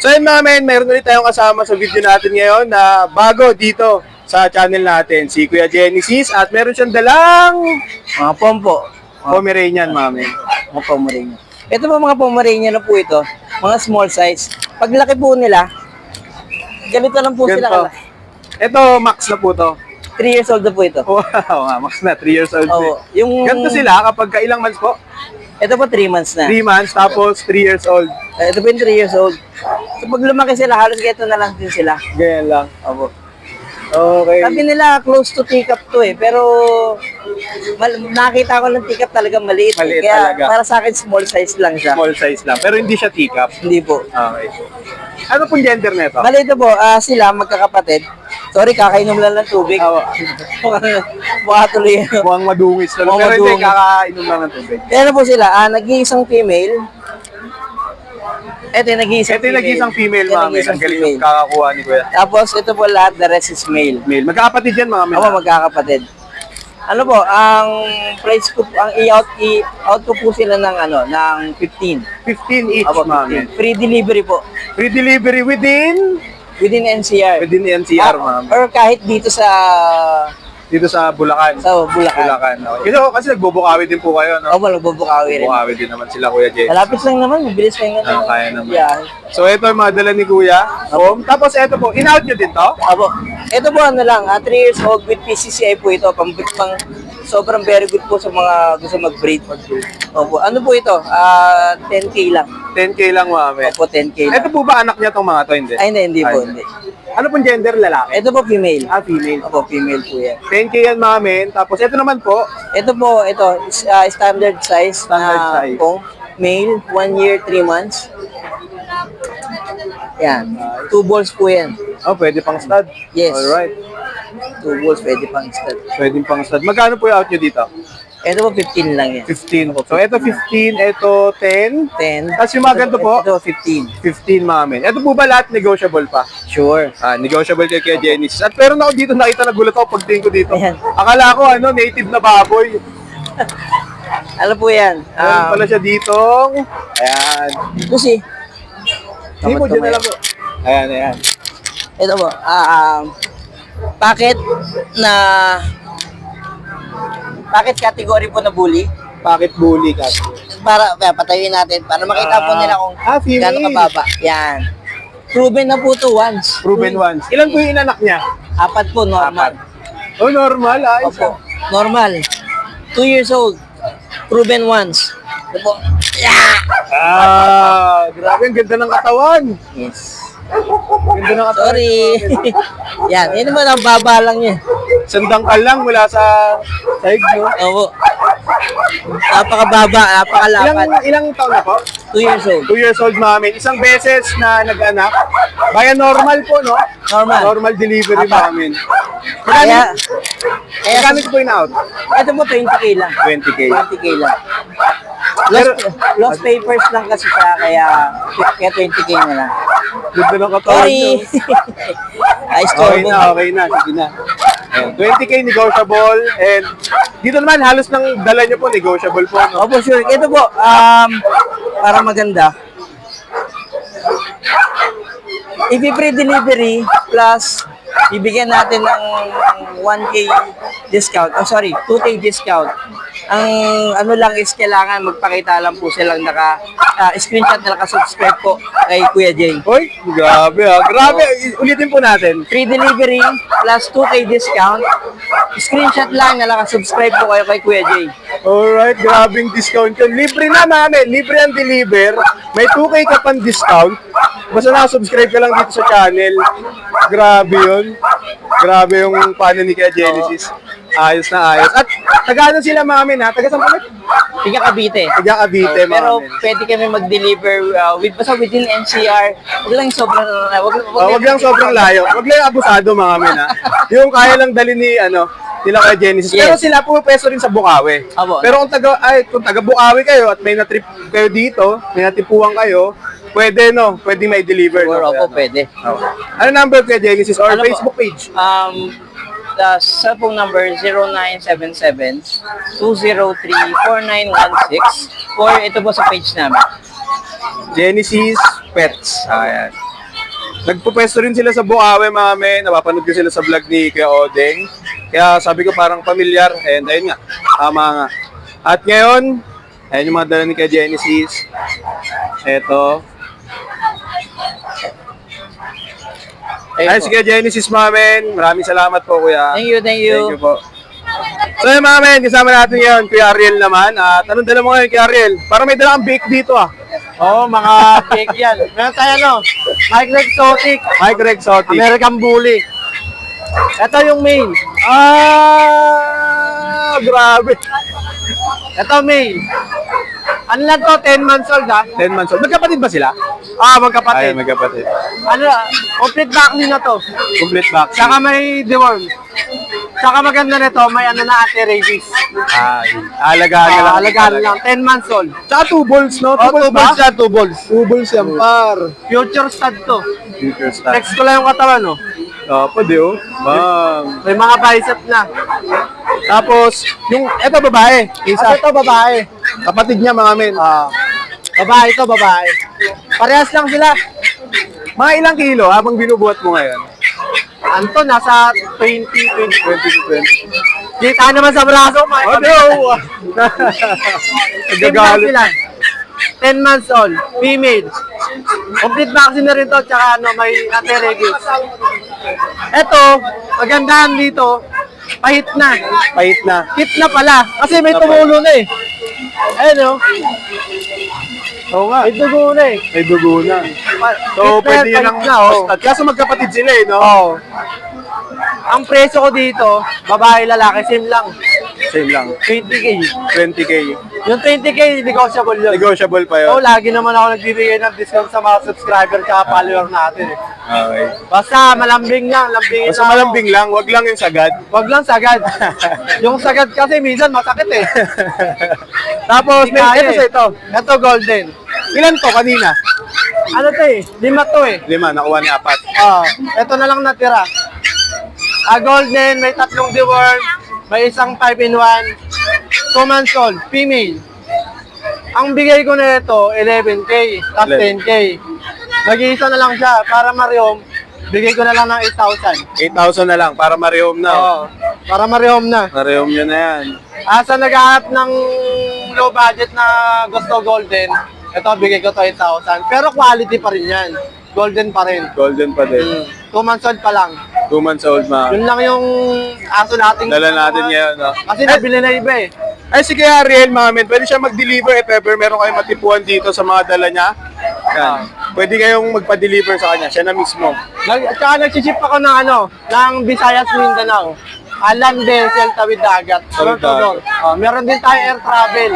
So yun mga men, meron ulit tayong kasama sa video natin ngayon na bago dito sa channel natin, si Kuya Genesis, at meron siyang dalang Mga pompo. Pomeranian mga men. Mga Pomeranian. Ito po mga Pomeranian na po ito. Mga small size. Paglaki po nila, ganito lang po sila Ganito. kalaki. Ito, max na po to. 3 years old na po ito. Wow, max na, 3 years old. Oo. Yung, Ganito sila kapag ilang months po? ito po 3 months na. 3 months, tapos 3 years old. Ito po yung 3 years old. So pag lumaki sila, halos ganito na lang din sila. Ganyan lang. Opo. Okay. Sabi nila close to teacup to eh, pero nakita ko ng teacup talaga maliit. Maliit Kaya talaga. para sa akin small size lang siya. Small size lang. Pero hindi siya teacup. Hindi po. Okay. Ano pong gender nito? Bali ito po, sila magkakapatid. Sorry, kakainom lang ng tubig. Mukha tuloy. Mukhang madungis na. Mukhang Pero hindi, madungis. kakainom lang ng tubig. Ano po sila, nag-iisang female. Ito yung nag-iisang Ito yung nag-isang female, Ito yung mga men. nag-iisang Ang galing female. yung kakakuha ni Kuya. Tapos ito po lahat, the rest is male. Male. Magkakapatid yan, mga men. Ako magkakapatid. Ano po, ang price ko, ang i-out ko po sila ng ng 15. 15 each, Ako, mga men. 15. Free delivery po. Free delivery within Within NCR. NCR, mga men. Or kahit dito sa Dito sa Bulacan. Bulacan. Bulacan. Okay. Kasi nagbubukawi din po kayo, no? Ako magbubukawi rin. Bukawi din naman sila, Kuya Jay. Malapit lang naman, mabilis lang naman. Kaya naman. Yeah. So, ito yung mga dala ni Kuya. Tapos, ito po, in-out nyo din to? Abo. Ito po lang, 3 years old with PCCI po ito, pang sobrang very good po sa mga gusto mag-breed. Opo. Ano po ito? 10K lang. 10K lang, mga men. Opo, 10K lang. Ito po ba anak niya tong mga to? Hindi. Ay, hindi po, Ay, hindi. Ano pong gender, lalaki? Ito po female. Female. Opo, female po yan. 10K yan, mga men. Tapos, ito naman po, Ito po, standard size. Standard na size. Po, male, 1 year, 3 months. Yan. 2 balls po yan. pwede pang stud. Yes. Alright. 2 balls, pwede pang stud. Pwede pang stud. Magkano po yung out nyo dito? Ito po, 15 lang yan. 15. So, ito 15, ito 10. 10. Tapos yung mga ganito po? Ito, 15. 15, mga men. Ito po ba lahat negotiable pa? Sure. Negotiable kay Kuya Genesis. At pero ako dito, nakita nagulat ako pagtingin ko dito. Ayan. Akala ko, native na baboy. Ano po yan? Meron pala siya ditong, ayan. Lucy. Hindi mo, dyan na lang po. Ayan, ayan. Ito po, packet na packet category po na bully. Pocket bully kasi. Para patayuin natin para makita po nila kung female. gaano kababa. Yan. Proven na po to once. Proven once. Ilan po yung inanak niya? 4 po normal. Oh, normal. Ayos. Opo. Normal. 2 years old. Proven once. Ito po. Yeah! Grabe, ang ganda ng katawan. Yes. Ganda ng katawan. Sorry. Yan. Yan naman ang baba lang niya. Sandangkal lang mula sa side, no? Opo. Napakababa, napakalapad. Ilang taon na po? 2 years old. 2 years old, mami. Isang beses na nag-anak. Baya normal po, no? Normal. Normal delivery, Apat. mami. Kaya, Magkano po in-out? ito po 20K lang. 20K. 20K lang. Lost papers lang kasi siya, kaya 20K na lang. Ganda ng katawan. Sorry. Ay, Okay na, okay na. Sige na. Ayan, 20K negotiable. And dito naman, halos ng dala niyo po, negotiable po. No? Opo, sure. Ito po, para maganda. If-free delivery plus bibigyan natin ng 1K discount. Oh, sorry, 2K discount. Ang ano lang is kailangan magpakita lang po silang screenshot na nakasubscribe po kay Kuya Jay. Hoy, grabe ha. Grabe. Ulitin po natin. Free delivery plus 2K discount. Screenshot lang na nakasubscribe po kayo kay Kuya Jay. Alright, grabing discount yun. Libre na, mami. Libre ang deliver. May 2K ka pang discount. Basta nakasubscribe ka lang dito sa channel. Grabe yun. Grabe yung paano ni Kuya Genesis. Ayos na ayos. At taga-ano sila, mami, ha? Taga saan kami? Tiga Cavite. Taga Cavite, Pero mami. pwede kami mag-deliver basta within NCR. Huwag lang sobrang Wag lang sobrang layo. Wag lang abusado, mga men, ha? Yung kaya lang dali ni, nila kay Genesis. Yes. Pero sila pumepeso rin sa Bukawi. Abo. Pero kung taga Bukawi kayo at may natrip kayo dito, may natipuan kayo, pwede, no? Pwede may deliver. Or No? opo, pwede. Ano number kay Genesis or Ano po? Facebook page? The cellphone number 0977-203-4916 or ito po sa page namin. Genesis Pets. Ayan. Nagpupesto rin sila sa Bukawi, mga men. Napapanood ko sila sa vlog ni Kuya Odeng. Kaya sabi ko parang pamilyar. And ayun nga, tama nga. At ngayon, ayun yung mga dala ni Kuya Genesis. Eto. Ayun si Kuya Genesis, mga men. Maraming salamat po, Kuya. Thank you, thank you. Thank you po. So yun, mga men, kasama natin ngayon, Kuya Ariel naman. At anong dala mo ngayon, Kuya Ariel? Parang may dala kang bake dito, ah. Oo, mga cake yan. Meron tayo ano, Micro Exotic, Micro Exotic. American Bully. Ito yung main. Grabe. Ito main. Ano lang to, 10 months old ha? 10 months old. Magkapatid ba sila? Magkapatid. Ay, magkapatid. Ano, complete vaccine na to. Complete vaccine. Saka may deworm. Saka maganda nito, may ano na anti-rabies. Ay, alagaan na lang. Alagaan lang, 10 months old. Tsaka 2 balls, no? 2 Oh, balls 2 ba? balls yan, 2 balls. 2 balls yan, par. Future stud to. Future star. Next ko lang yung katawan, no? Pwede, oh. Bang. May mga bicep na. Tapos, yung, eto babae. Isa. Ito, babae. Kapatid niya, mga men. Babae to, babae. Parehas lang sila. Mga ilang kilo habang binubuhat mo ngayon? Anto, nasa 20. 20. Kita naman sa braso, mga Oh, no! 10 months Nagagalit. sila. 10 months old, female. Complete vaccine na rin to, tsaka ano, may anti-rabies. Ito, magandahan dito, pahit na. Pahit na. Hit na pala, kasi may tumulo na eh. Ayun o. Oo nga. May dugo na eh. May dugo na. So, Hit na pwede yan, yun ang pahit na, oh. stud. Kaso magkapatid sila, eh, no? Oo. Ang presyo ko dito, babae, lalaki, same lang. Same lang. 20K. 20K. Yung 20K, negotiable yun. Negotiable pa yun. Oo, lagi naman ako nagbibigay ng discount sa mga subscriber at follower natin eh. Okay. Basta malambing lang, lambingin Basta lang ako. malambing lang, wag lang yung sagad. Wag lang sagad. Yung sagad kasi minsan masakit eh. Tapos, may Kaya ito sa ito. Ito golden. Ilan to kanina? Ano to eh? 5 to eh. 5, nakuha ni 4. Ito na lang natira. Golden, may 3 deworm, may isang 5-in-1, 2 months old, female. Ang bigay ko na ito, 11K, plus 10K. Nag-iisa na lang siya, para marehom, bigay ko na lang ng 8,000. 8,000 na lang para marehom na. Oo, para marehom na. Marehom nyo na yan. Sa naghahanap ng low budget na gusto golden, ito bigay ko to 8,000. Pero quality pa rin yan. Golden pa rin. Golden pa din. 2 months old pa lang. 2 months old, ma. Yun lang yung aso natin. Dala natin ngayon, no? Kasi nabili na iba eh. Ay, si Kuya Ariel, mga men, pwede siya mag-deliver if ever meron kayong matipuan dito sa mga dala niya. Yan. Pwede kayong magpa-deliver sa kanya, siya na mismo. At saka nag-ship ako ng ano, ng Visayas Mindanao. Land vessel tawid dagat. Tawid dagat. Meron din tayo air travel.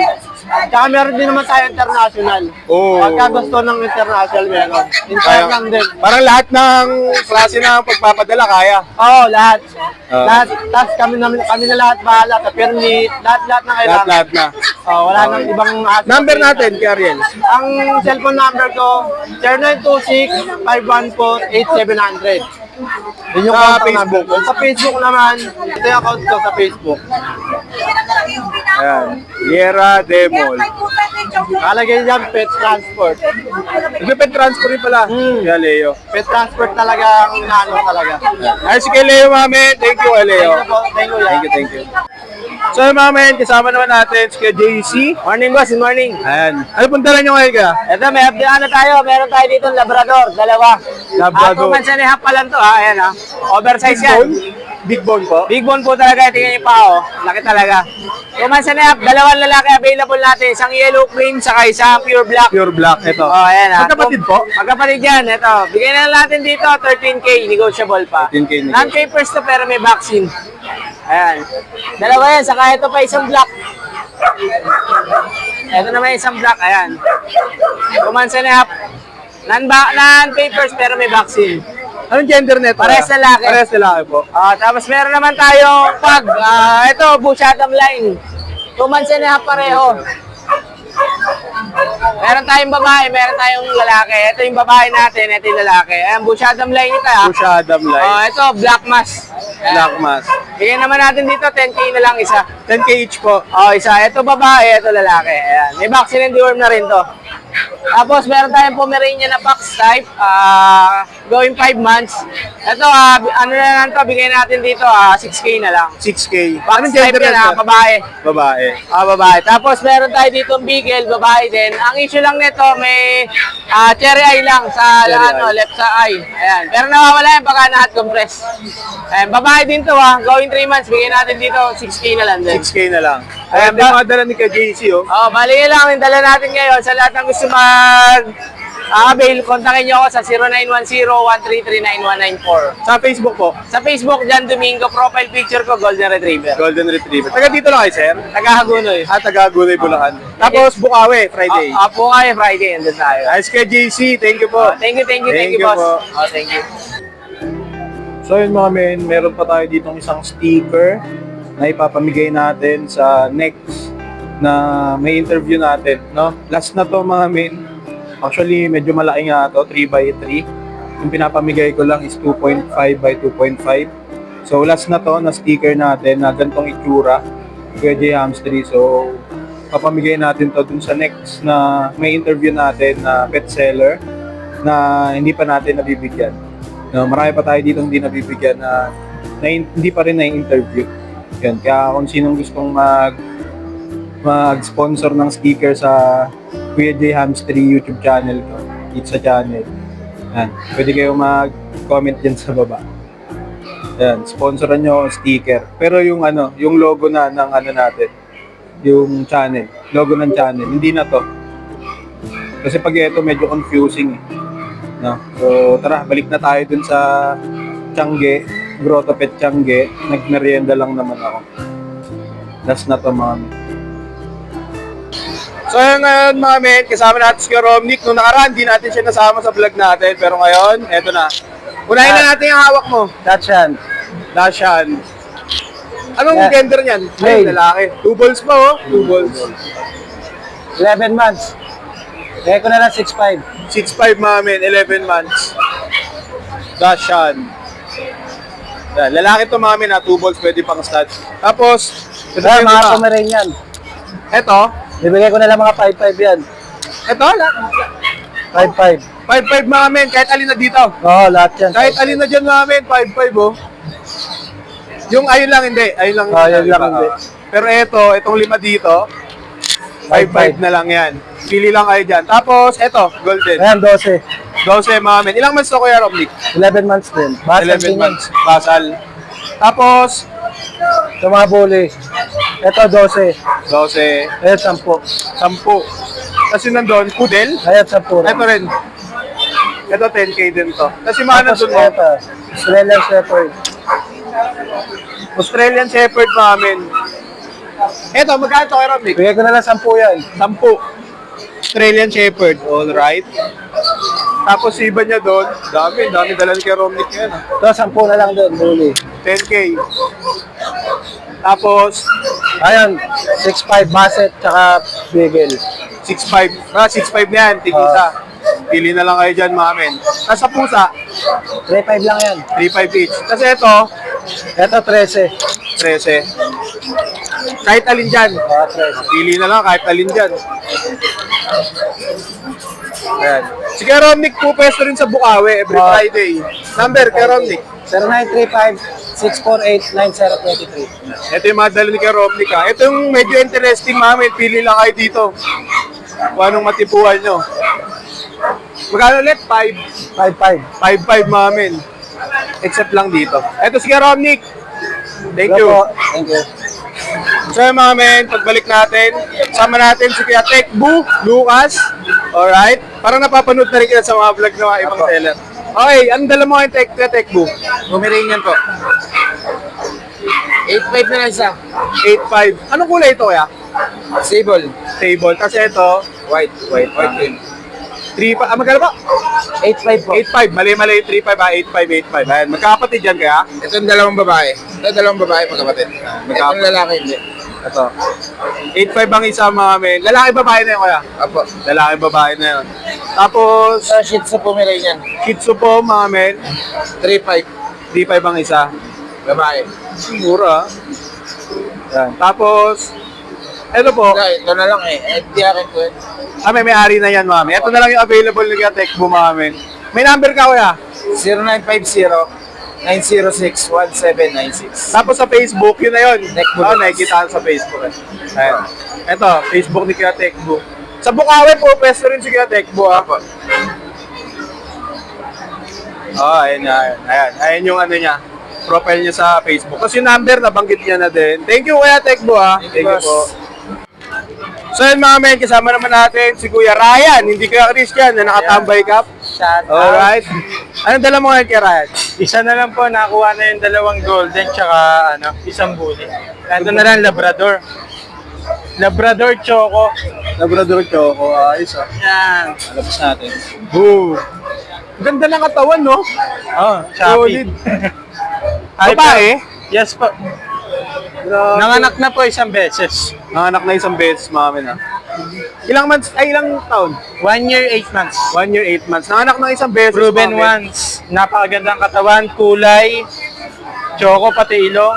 Tsaka meron din naman tayo international. Oh. Pagka gusto ng international meron. Kaya, International lang din. parang lahat ng klase ng pagpapadala kaya. Oo, lahat. Ah. Lahat. Tapos kami na lahat bahala. Sa permit, lahat na kailangan. Lahat na. Wala nang ibang asset. Number natin, Kuya Ariel. Ang cellphone number ko, 0926-514-8700. Yun yung Sa contact Facebook. number ko. Sa Facebook naman, ito yung account ko sa Facebook. Ayan. Liera Demol. Kalagay dyan, pet transport. Nagpipet transfer rin pala. Kuya Leo. Pet transport talaga ang inaano talaga. Ay, si Kuya Leo, mga men. Thank you, Kuya Leo. Thank you, Thank you, thank you. So, mga men, kasama naman natin si Kuya JC. Morning boss, good morning. Ayan. Ano pong dala nyo ngayon, Kuya? Ito, may update ano tayo. Meron tayo dito Labrador, dalawa. Labrador. 2 months and a half pa lang to ha. Ayan ha. Oversize yan. Big bone po. Big bone po talaga. Tingnan niyo pa oh. Laki talaga. 2 months and a half, dalawang lalaki available natin. Isang yellow cream, saka isang pure black. Pure black. Ito. Oh, ayan ha. Magkapatid po? Magkapatid yan. Ito. Bigyan na lang natin dito, 13K. Negotiable pa. 13K. Non-papers to pero may vaccine. Ayan. Dalawa yan. Saka ito pa isang black. Ito naman isang black. Ayan. 2 months and a half. Non-papers pero may vaccine. Anong gender nito? Parehas lalaki. Parehas lalaki po. Tapos meron naman tayo pag, ito, Bushadam line. 2 months and a half pareho. Meron tayong babae, meron tayong lalaki. Ito yung babae natin, ito yung lalaki. Ayan, Bushadam line ito ha. Bushadam line. Ito, Black Mass. Ayan. Black mass. Bigyan naman natin dito, 10K na lang isa. 10K each po. Oh, isa. Ito babae, ito lalaki. Ayan. May vaccine and deworm na rin to. Tapos, meron tayong Pomeranian na box type. Going 5 months. Ito, ano na lang to, bigay natin dito, 6K na lang. 6K. Box Anong type gender yan, yan? babae. Babae. Babae. Tapos, meron tayo dito Beagle, babae din. Ang issue lang nito, may cherry eye lang sa Cherry eye. left sa eye. Ayan. Pero nawawala yan pagka na-hot compress. Ayan, babae din to, going 3 months, bigay natin dito, 6K na lang din. 6K na lang. Ayan, Ayan, mga dala ni ka-JC, oh. Oh, bali yun lang ang dala natin ngayon. Sa lahat ng gusto avail, kontakin nyo ako sa 0910-133-9194. Sa Facebook po, Sa Facebook, Jan Domingo, profile picture ko, Golden Retriever. Golden Retriever. Taga dito lang kayo, sir? Tagahagunoy. Taga Gunay, Bulacan. Tapos, Bukawi, Friday. Po kayo, Friday, andun tayo. Ayos kay JC, thank you po. Thank you, Thank you boss. po. Thank you. So yun mga men, meron pa tayo ditong isang sticker na ipapamigay natin sa next na may interview natin, no? Last na to mga men. Actually, medyo malaki nga to, 3x3. Yung pinapamigay ko lang is 2.5 by 2.5. So last na to na sticker natin na gantong itsura, Kuya J Hamstry. So papamigay natin to dun sa next na may interview natin na pet seller na hindi pa natin nabibigyan. No, marami pa tayo dito hindi nabibigyan na hindi pa rin na-interview. Yan, kaya kung sinong gustong mag-sponsor ng sticker sa Kuya J Hamstry YouTube channel ko, Pizza channel. Yan, pwede kayo mag-comment dyan sa baba. Yan, sponsoran nyo ang sticker. Pero yung yung logo na ng natin, yung channel, logo ng channel, hindi na to. Kasi pag ito medyo confusing eh. No? So tara, balik na tayo dun sa Tiangge, Grotto Pet Tiangge. Nagmerienda lang naman ako. Last na to mga men. So yun ngayon mga men, kasama natin si Romnick. Nung nakaraan, di natin siya nasama sa vlog natin. Pero ngayon, eto na. Unahin na natin yung hawak mo. Dachshund. Dashan. Anong Yeah. gender niyan? Ay, Male. lalaki. 2 balls pa oh. 2 balls. 11 months. Bigay ko na lang 6'5". 6'5 mga men, 11 months. Dashan. Yan, lalaki to mga men, 2 balls, pwede pang stud. Tapos, ito Kaya yung mga iba. Pomeranian. Ito, Bibigay ko na lang mga 5'5" yan. ito, 5'5". 5'5 mga men, kahit alin na dito. Oo, lahat yan. Kahit alin na dyan mga men, 5'5 oh. Yung ayun lang hindi, ayun lang. Ayun lang iba, hindi. Pero itong 5 dito, 5'5 na lang yan. Pili lang kayo dyan. Tapos, ito, golden. Ayan, 12. 12 mga men. Ilang months to Kuya Romnick? 11 months din. Basal 11 din yan. months. Basal. Tapos, Sa mga bully. Ito, 12. 12, Ayan, 10. 10. Tapos yun nandun, poodle. Ayan, 10 rin. Ito rin. Ito 10K din to. Tapos yung mga Tapos nandun mo, ito, Australian Shepherd. Australian Shepherd namin. Ito, magkano to kay Romnick? Bigay ko na lang 10 yan. 10. Australian Shepherd, alright. Tapos iba niya doon, dami dalan kay Romnick yan. Ito, 10 na lang din, bully. 10K. Tapos, Ayan, 6'5", Basset, tsaka Beagle. 6'5. 6'5 na yan, tig-isa. Pili na lang kayo dyan, mga men. Tapos sa pusa, 3'5" lang yan. 3'5 each. Kasi ito, Ito, 13. 13. Kahit alin dyan. 13. Pili na lang kahit alin dyan. Ayan. Si Kuya Romnick po pwesto rin sa Bukawi every Friday. Number, Kuya Romnick. 0935-648-9023. Ito yung mga dala ni Kuya Romnick ha. Ito yung medyo interesting mami. Pili lang kayo dito. Kung anong matipuhan nyo. Magkano ulit? 5. 5'5". 5-5 mamin. Except lang dito. Ito si Kuya Romnick. Thank you. Thank you. So yun, mga men, pagbalik natin, sama natin si Kuya Tekbu, Lucas. Alright? Parang napapanood na rin kita sa mga vlog ng mga ibang seller. Okay, anong dala mo kayong Kuya Tekbu? Pomeranian po. 8'5 na lang isa. 8.5. Anong kulay ito kaya? Sable. Table. Kasi ito, White. White cream. 3.5. Magkano ba? 8'5 po. 8.5. Mali-mali 3.5 ha. 8.5, 8.5. Ayan, magkakapatid yan kaya? Ito yung dalawang babae. Ito dalawang babae magkapatid. Itong lalaki hindi. Ito. 8.5 ang isa mga men. Lalaki babae na yun kaya? Apo. Lalaki babae na yun. Tapos, Sa Shih Tzu Pomeranian. Shih Tzu po mga men. 3'5. 3.5 ang isa. Babae. Mura. Yan. Tapos, ito po. Ito na lang eh. Hindi akin po. May-ari na yan, mami. Ito na lang yung available ni Kuya Tekbo, mami. May number ka, kuya? 0950-906-1796. Tapos sa Facebook, yun na yun. Tekbo. Nakikita sa Facebook. Ayan. Ito, Facebook ni Kuya Tekbo. Sa Bukawi po, pwesto rin si Kuya Tekbo, ha? Ayan niya. Ayan yung ano niya. Profile niya sa Facebook. Tapos yung number, nabanggit niya na din. Thank you, Kuya Tekbo, ha? Thank you po. So yun mga men, kasama naman natin si Kuya Ryan, hindi Kuya Christian na nakatambay cup. Shout out. Alright. Anong dala mo ngayon kay Ryan? Isa na lang po, nakuha na yung 2 golden tsaka isang bully. Ito na lang, Labrador. Labrador Choco. Labrador Choco. Ayos ah. Yan. Labas natin. Boo! Ganda ng katawan, no? Oh, Shopee. Solid. Babae? Yes po. Grabe. Nanganak na po isang beses. Nanganak na isang beses, mga men, ha? Ilang months, ay ilang taon? 1 year, 8 months. 1 year, 8 months. Nanganak ng isang beses, Proven mga men. once. Napakagandang katawan, kulay, choco pati ilong.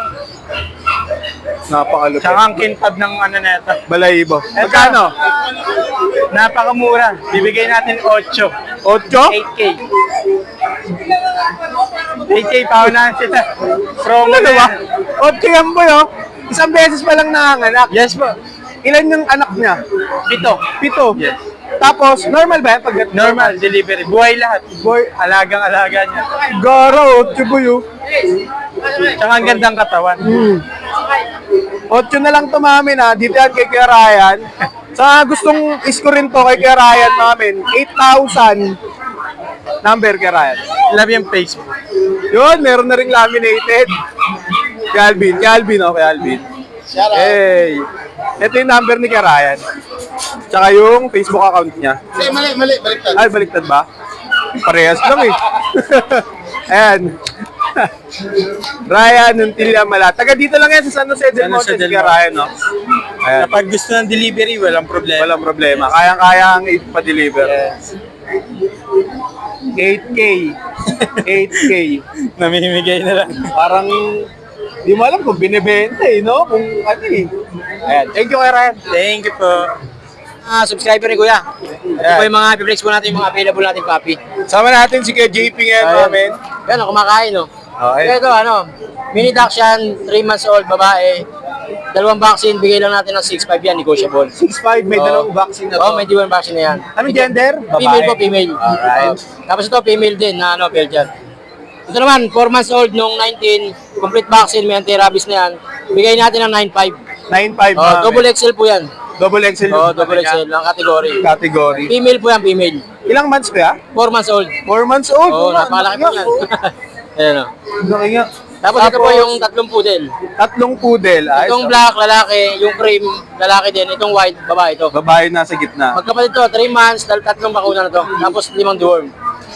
Napakalupit. Tsaka ang kintab ng ano na ito. Balayibo. Eto. Magkano? Napakamura. Bibigay natin 8. 8? 8K. 8K pa na sila. Promo Ano na ba? yan. 8 yan boy, oh. Isang beses pa lang nanganak. Yes po. Ilan yung anak niya? 7. 7. Yes. Tapos, normal ba yan? Pag Normal delivery. Buhay lahat. Boy, Alagang-alaga niya. gara, 8 boy, oh. Tsaka ang gandang katawan. 8 na lang to, mami, na. Dito yan kay Kuya Ryan. Sa gustong isko rin to kay Kuya Ryan, mami. 8,000 number kay Ryan. Love yung Facebook. Yun, meron na rin laminated. Kay Alvin, oh, kay Alvin. Hey! Ito yung number ni Kuya Ryan. Tsaka yung Facebook account niya. Mali, baliktad. Ay, baliktad ba? Parehas lang eh. Ayan. Ryan Nuntilla Mala. Taga dito lang yan sa San Jose del San Monte, Jose si del Kuya Monte. Ryan, no? Ayan. Kapag gusto ng delivery, walang problema. Walang problema. Kayang-kaya ang ipa-deliver. Yes. 8K. 8K. Namimigay na lang. Parang, di mo alam kung binibenta eh, no? Kung ano eh. Ayan. Thank you, Kuya Ryan. Thank you po. Subscriber ni Kuya. Ito po yung mga i-flex po natin, yung mga available natin copy. Sama natin si Kuya JP ngayon, Ayun. mga men. Yan, kumakain, no? Okay. Ito, mini Dachshund, 3 months old, babae. 2 vaccine, bigay lang natin ng 6.5 yan, negotiable. 6'5", may Oo. dalawang vaccine na to. Oh, may D1 vaccine na yan. Anong gender? Female po, female. Alright. Tapos ito, female din, na Belgian. Ito naman, 4 months old, nung 19, complete vaccine, may anti-rabies na yan. Bigay natin ng 9.5. 9'5", Oh, double XL po yan. Double XL. Oh, yung double ano niya. XL, ang category. Category. Female po yan, female. Ilang months kaya? 4 months old. 4 months old. Oh, napakalaki po yan. Ayan, o. Laki nga. Tapos ito po yung 3 poodle. 3 poodle. Ayos, Itong ah. black, lalaki. Yung cream, lalaki din. Itong white, babae ito. Babae nasa gitna. Magkapatid to, 3 months, 3 bakuna na to. Tapos 5 deworm.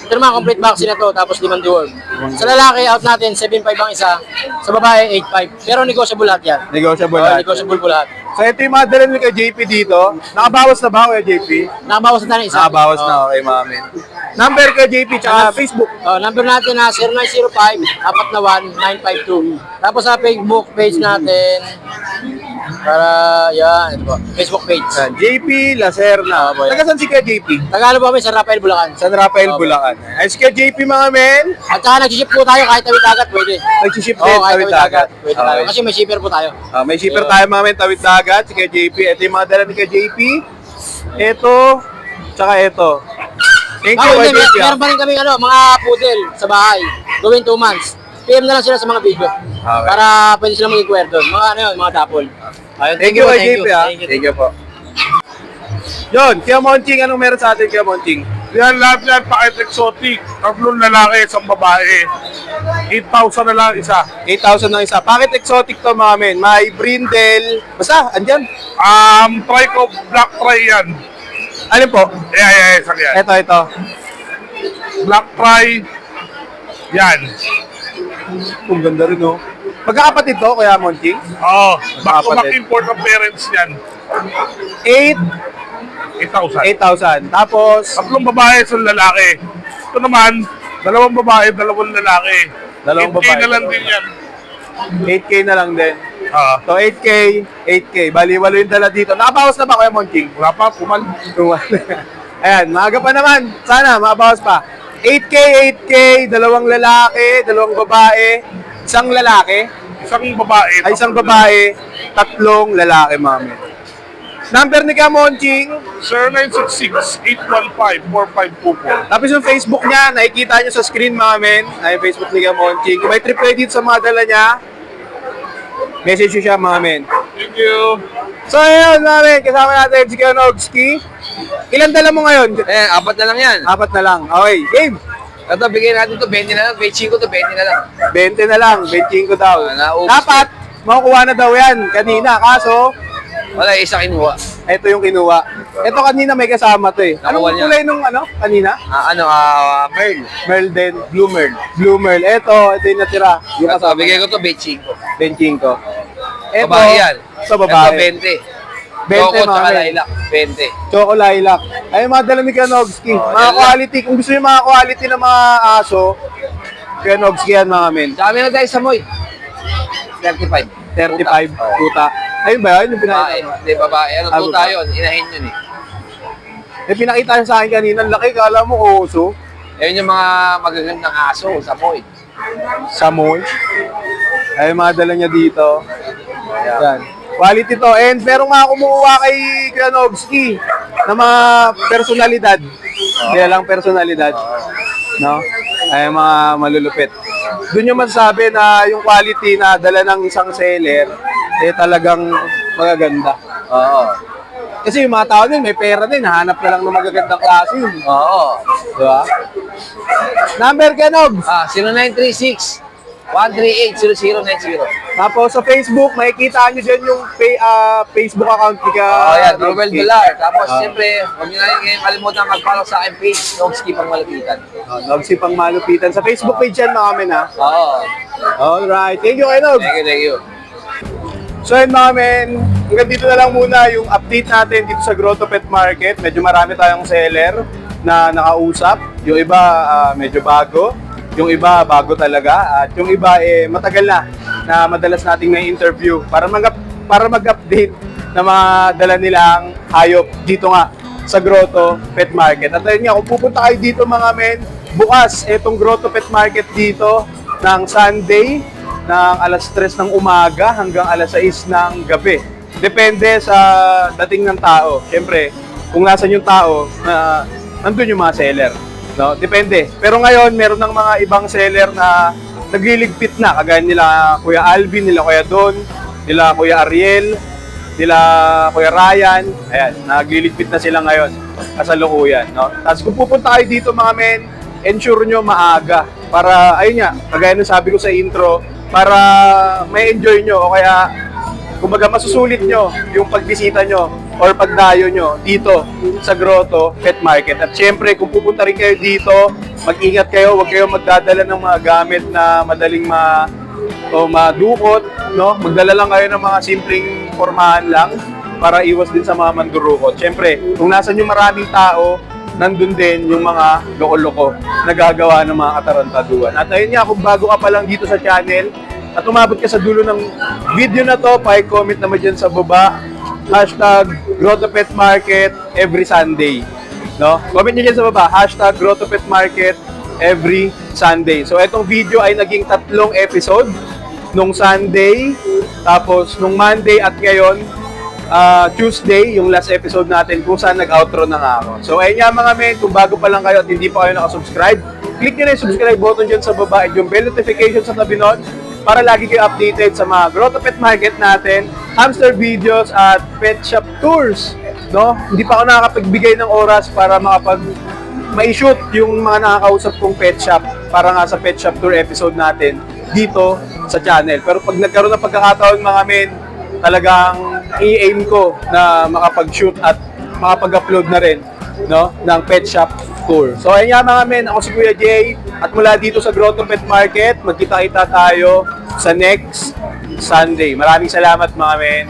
Ito naman, complete vaccine na to, tapos 5 deworm. Sa lalaki, out natin, 7.5 ang isa. Sa babae, 8.5. Pero negotiable lahat yan. Negotiable Oh, lahat. negotiable po lahat. So ito yung mga dala ni kay JP dito. Nakabawas na ba kay JP? Nakabawas na tayo ng isa. Nakabawas Oh. na, okay, mami. Number kay JP tsaka Facebook. Oh, number natin na 0905-491-952. Tapos sa Facebook page natin, para, yan, ito po, Facebook page. Yan, JP Lacerna. boy. Taga saan si kay JP? Tagalog po kami sa Rafael, Bulacan. San Rafael, Oh, Bulacan. Ay, si kay JP mga men. At saka nag-ship po tayo kahit tawid dagat, pwede. Nag-ship Oo, din, kahit tawid tawid dagat. dagat. Pwede tayo. Okay. Kasi may shipper po tayo. May shipper Ayun. tayo mga men, tawid dagat, si kay JP. Ito yung mga dala ni kay JP. Ito, tsaka ito. Thank you, Hindi, kay JP. meron pa rin kami mga poodle sa bahay. Gawin 2 months. PM na lang sila sa mga video. Okay. Para pwede sila mag-inquire doon. Mga ano yun, mga dapol. Ayun, Thank you, kay JP, ha? Thank you. Thank you po. Yun, Kuya Monching, anong meron sa atin, Kuya Monching? Yan lahat yan, pakit exotic. 3 lalaki, 1 babae. 8,000 na lang isa. 8,000 ng isa. Bakit exotic to, mga men? May brindle. Basta, andyan. Try ko, black try yan. Ano po? Isang yan. Ito. Black try. Yan. Ang ganda rin, oh. Magkakapatid to, Kuya Monching? Oo. Back to back Kapatid. import ng parents yan. 8,000. 8,000. Tapos, 3 babae, 1 lalaki. Ito naman, 2 babae, 2 lalaki. 2 8K babae. na lang din yan. 8K na lang din. Ah, So, 8K, 8K. Bali, walo yung dala dito. Nakabawas na ba Kuya Monching? wala pa, kumal. Ayan, maaga pa naman. Sana, makabawas pa. 8K, 8K, dalawang lalaki, dalawang babae, isang lalaki, Isang babae. ay isang babae, tatlong lalaki, mami. Number ni Kuya Monching, 0966-815-4524. tapos yung Facebook niya, nakikita niyo sa screen, mga men. Ay, Facebook ni Kuya Monching. Kung may trip kayo dito sa mga dala niya, message niyo siya, mga men. Thank you. So, ayun, mga men, kasama natin si Kuya Nogski. Ilan dala mo ngayon? Eh, 4 na lang yan. 4 na lang. Okay, game. Ito, bigyan natin to 20 na lang. 25 to 20 na lang. 20 na lang, 25 daw. Naubos Dapat, makukuha na daw yan kanina. Kaso, Wala, isa kinuha. ito yung kinuha. Ito kanina may kasama to eh. Anong Nakuha niya. kulay nung kanina? Merl. Merl din. Blue Merl. Blue Merl. Ito yung natira. Yung Ito, kasama. bigay ko to 25. 25. Ito, Babae yan. Ito, babae. Ito, 20. 20, Choco, tsaka mga men. lilac. 20. Choco lilac. Ay, mga dala ni Kanogski. Oh, Mga yan lang. quality. Kung gusto niyo mga quality ng mga aso, Kanogski yan, mga men. Tsaka meron tayo sa Moy. 35. 35. Oo. Tuta. Ayun ba yun? Yung Babae. pinakita. Hindi, babae. Ano, Ah, tuta babae. yun. Inahin yun eh. Pinakita niya sa akin kanina. Ang laki. Kala mo oso. Ayun yung mga magagandang aso sa Moy. Samoy. Ay, mga dala niya dito. Yan. Quality to. And meron nga kumuha kay Granowski na mga personalidad. Hindi lang personalidad. No? Ay, mga malulupit. Doon yung masasabi na yung quality na dala ng isang seller, eh talagang magaganda. Oo. Kasi yung mga tao din, may pera din. Hanap na lang ng magagandang klase yun. Oo. Diba? Number ka, Nobs. 0936-138-0090. Tapos sa Facebook, makikita nyo dyan yung Facebook account ni ka. Oh, yan, Robel Galar. Tapos, Ah. siyempre, huwag nyo na rin kalimutan mag-follow sa aking page, Nogski Pang Malapitan. Nogsi pang malupitan. Sa Facebook page yan mga men ha. Oo. Alright. Thank you kay Nog. Thank you. So yun mga men, hanggang dito na lang muna yung update natin dito sa Grotto Pet Market. Medyo marami tayong seller na nakausap. Yung iba medyo bago. Yung iba bago talaga. At yung iba matagal na madalas nating na-interview para mag-update na mga dala nilang hayop dito nga sa Grotto Pet Market. At ayun nga, kung pupunta kayo dito mga men, bukas itong Grotto Pet Market dito ng Sunday ng alas 3 ng umaga hanggang alas 6 ng gabi. Depende sa dating ng tao. Siyempre, kung nasan yung tao, nandun yung mga seller. No? Depende. Pero ngayon, meron ng mga ibang seller na nagliligpit na. Kagaya nila Kuya Alvin, nila Kuya Don, nila Kuya Ariel, nila Kuya Ryan. Ayan, nagliligpit na sila ngayon. Kasalukuyan. No? Tapos kung pupunta kayo dito mga men, ensure nyo maaga. Para, ayun nga, kagaya nung sabi ko sa intro, para may enjoy nyo o kaya kumbaga masusulit nyo yung pagbisita nyo or pagdayo nyo dito sa Grotto Pet Market. At syempre, kung pupunta rin kayo dito, mag-ingat kayo, huwag kayo magdadala ng mga gamit na madaling madukot, no? Magdala lang kayo ng mga simpleng pormahan lang para iwas din sa mga mandurukot. Syempre, kung nasan yung maraming tao, nandun din yung mga loko-loko na gagawa ng mga katarantaduan. At ayun nga, kung bago ka pa lang dito sa channel at umabot ka sa dulo ng video na to, pa-comment naman dyan sa baba, #Grotto Pet Market every Sunday. No? Comment nyo dyan sa baba, #Grotto Pet Market every Sunday. So itong video ay naging 3 episode nung Sunday, tapos nung Monday at ngayon, Tuesday, yung last episode natin kung saan nag-outro na nga ako. So, ayun nga mga men, kung bago pa lang kayo at hindi pa kayo nakasubscribe, click nyo na yung subscribe button dyan sa baba at yung bell notification sa tabi nun para lagi kayo updated sa mga Grotto Pet Market natin, hamster videos at pet shop tours. No? Hindi pa ako nakakapagbigay ng oras para mai-shoot yung mga nakakausap kong pet shop para nga sa pet shop tour episode natin dito sa channel. Pero pag nagkaroon ng pagkakataon mga men, talagang i-aim ko na makapag-shoot at makapag-upload na rin, no, ng pet shop tour. So ayun nga mga men, ako si Kuya Jay at mula dito sa Grotto Pet Market, magkita-kita tayo sa next Sunday. Maraming salamat mga men.